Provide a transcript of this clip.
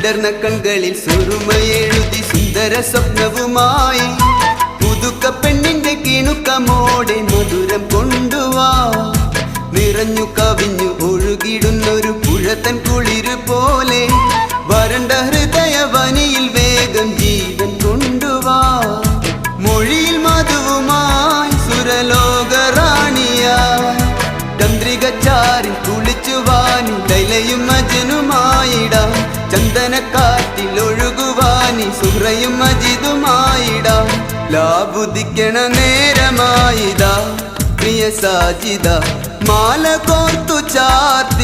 വിടർന്ന കൺകളിൽ സുറുമയെഴുതി സുന്ദര സ്വപ്നവുമായി പുതുക്ക പെണ്ണിന്റെ കിണുക്കമോടെ മധുരം കൊണ്ടുവാ. നിറഞ്ഞു കവിഞ്ഞു ഒഴുകിടുന്നൊരു പുഴത്തൻ കുളിര് പോലെ വരണ്ട ഹൃദയവനിയിൽ വേഗം ജീവൻ കൊണ്ടുവാ. മൊഴിയിൽ മധുവുമായി സുരലോക റാണിയായി ചന്ദ്രികച്ചാരിൽ കുളിച്ചുവാനി ലൈലയും മജ്നുമായിടാം. ചന്ദനക്കാറ്റിൽ ഒഴുകുവാനി സുഹ്റയും മജിദുമായിടാം. ലാബുദിക്കണ നേരമായിതാ പ്രിയ സാജിദ മാല കോർത്തു ചാർത്തി